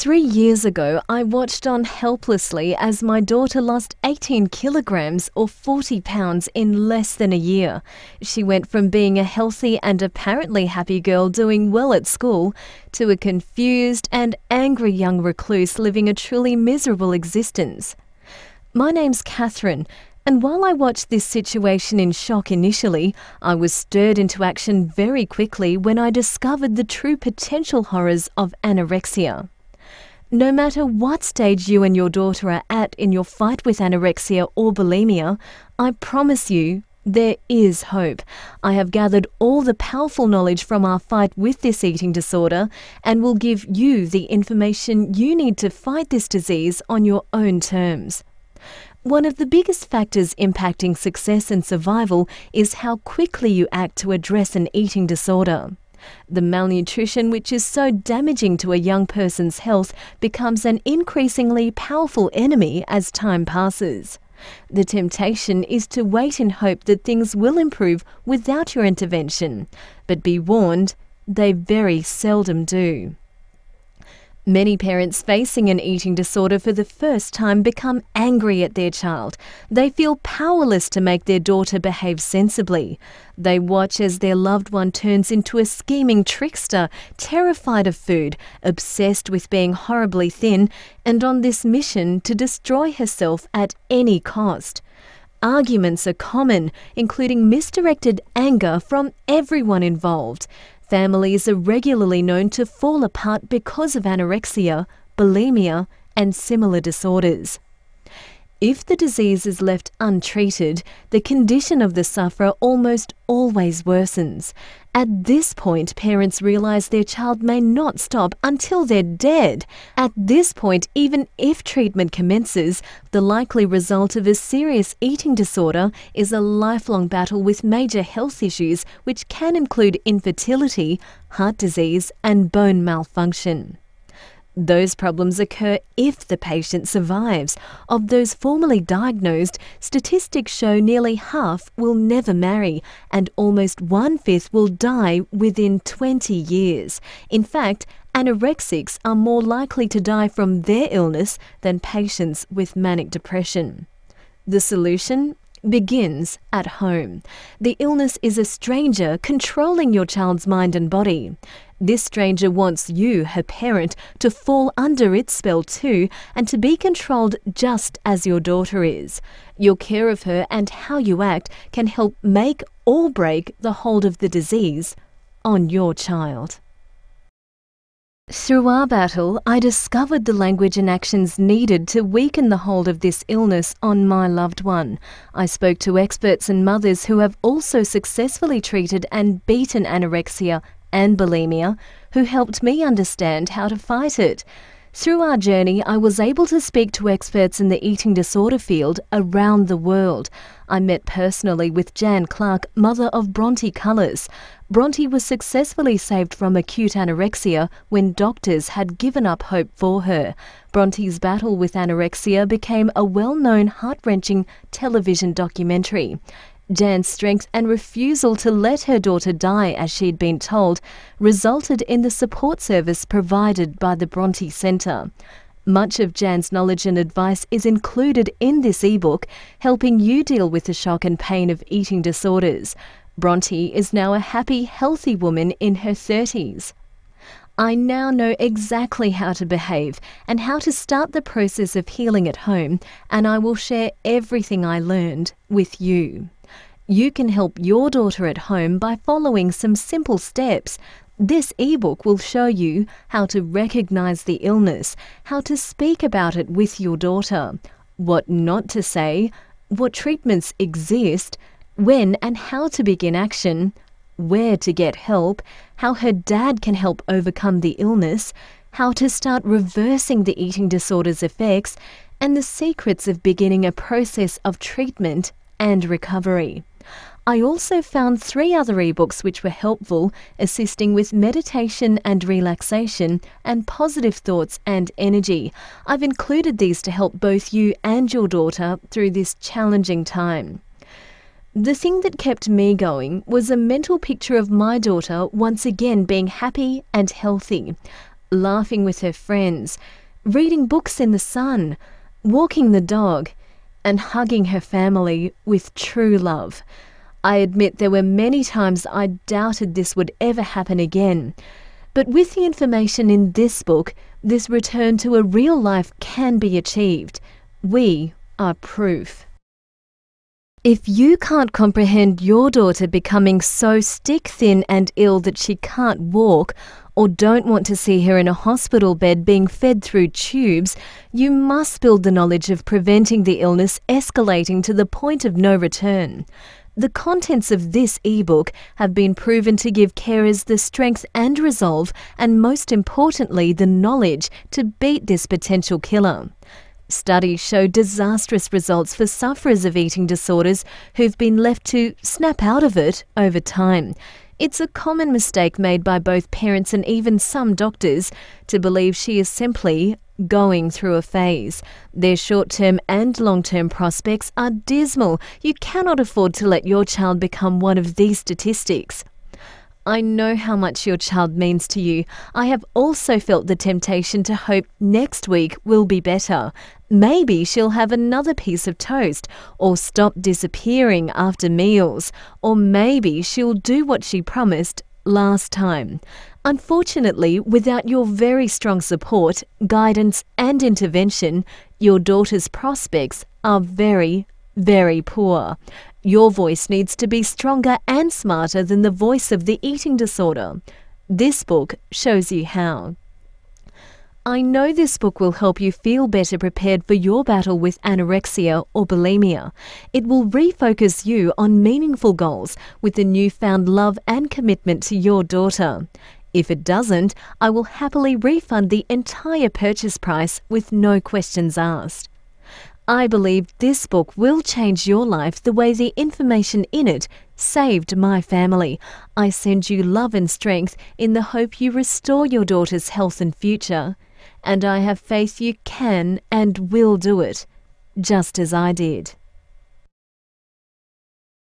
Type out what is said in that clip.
3 years ago, I watched on helplessly as my daughter lost 18 kilograms or 40 pounds in less than a year. She went from being a healthy and apparently happy girl doing well at school to a confused and angry young recluse living a truly miserable existence. My name's Catherine, and while I watched this situation in shock initially, I was stirred into action very quickly when I discovered the true potential horrors of anorexia. No matter what stage you and your daughter are at in your fight with anorexia or bulimia, I promise you, there is hope. I have gathered all the powerful knowledge from our fight with this eating disorder and will give you the information you need to fight this disease on your own terms. One of the biggest factors impacting success and survival is how quickly you act to address an eating disorder. The malnutrition, which is so damaging to a young person's health, becomes an increasingly powerful enemy as time passes. The temptation is to wait in hope that things will improve without your intervention, but be warned, they very seldom do. Many parents facing an eating disorder for the first time become angry at their child. They feel powerless to make their daughter behave sensibly. They watch as their loved one turns into a scheming trickster, terrified of food, obsessed with being horribly thin, and on this mission to destroy herself at any cost. Arguments are common, including misdirected anger from everyone involved. Families are regularly known to fall apart because of anorexia, bulimia, and similar disorders. If the disease is left untreated, the condition of the sufferer almost always worsens. At this point, parents realize their child may not stop until they're dead. At this point, even if treatment commences, the likely result of a serious eating disorder is a lifelong battle with major health issues, which can include infertility, heart disease, and bone malfunction. Those problems occur if the patient survives. Of those formally diagnosed, statistics show nearly half will never marry and almost 1/5 will die within 20 years. In fact, anorexics are more likely to die from their illness than patients with manic depression. The solution begins at home. The illness is a stranger controlling your child's mind and body. This stranger wants you, her parent, to fall under its spell too and to be controlled just as your daughter is. Your care of her and how you act can help make or break the hold of the disease on your child. Through our battle, I discovered the language and actions needed to weaken the hold of this illness on my loved one. I spoke to experts and mothers who have also successfully treated and beaten anorexia and bulimia, who helped me understand how to fight it. Through our journey, I was able to speak to experts in the eating disorder field around the world. I met personally with Jan Clark, mother of Bronte Colours. Bronte was successfully saved from acute anorexia when doctors had given up hope for her. Bronte's battle with anorexia became a well-known, heart-wrenching television documentary. Jan's strength and refusal to let her daughter die as she'd been told resulted in the support service provided by the Bronte Centre. Much of Jan's knowledge and advice is included in this ebook, helping you deal with the shock and pain of eating disorders. Bronte is now a happy, healthy woman in her 30s. I now know exactly how to behave and how to start the process of healing at home, and I will share everything I learned with you. You can help your daughter at home by following some simple steps. This ebook will show you how to recognize the illness, how to speak about it with your daughter, what not to say, what treatments exist, when and how to begin action, where to get help, how her dad can help overcome the illness, how to start reversing the eating disorder's effects, and the secrets of beginning a process of treatment and recovery. I also found 3 other ebooks which were helpful, assisting with meditation and relaxation and positive thoughts and energy. I've included these to help both you and your daughter through this challenging time. The thing that kept me going was a mental picture of my daughter once again being happy and healthy. laughing with her friends, reading books in the sun, walking the dog, and hugging her family with true love. I admit there were many times I doubted this would ever happen again. But with the information in this book, this return to a real life can be achieved. We are proof. If you can't comprehend your daughter becoming so stick-thin and ill that she can't walk, or don't want to see her in a hospital bed being fed through tubes, you must build the knowledge of preventing the illness escalating to the point of no return. The contents of this ebook have been proven to give carers the strength and resolve, and most importantly, the knowledge to beat this potential killer. Studies show disastrous results for sufferers of eating disorders who've been left to snap out of it over time. It's a common mistake made by both parents and even some doctors to believe she is simply going through a phase. Their short-term and long-term prospects are dismal. You cannot afford to let your child become one of these statistics. I know how much your child means to you. I have also felt the temptation to hope next week will be better. Maybe she'll have another piece of toast, or stop disappearing after meals, or maybe she'll do what she promised last time. Unfortunately, without your very strong support, guidance and intervention, your daughter's prospects are very, very poor. Your voice needs to be stronger and smarter than the voice of the eating disorder. This book shows you how. I know this book will help you feel better prepared for your battle with anorexia or bulimia. It will refocus you on meaningful goals with the newfound love and commitment to your daughter. If it doesn't, I will happily refund the entire purchase price with no questions asked. I believe this book will change your life the way the information in it saved my family. I send you love and strength in the hope you restore your daughter's health and future. And I have faith you can and will do it, just as I did.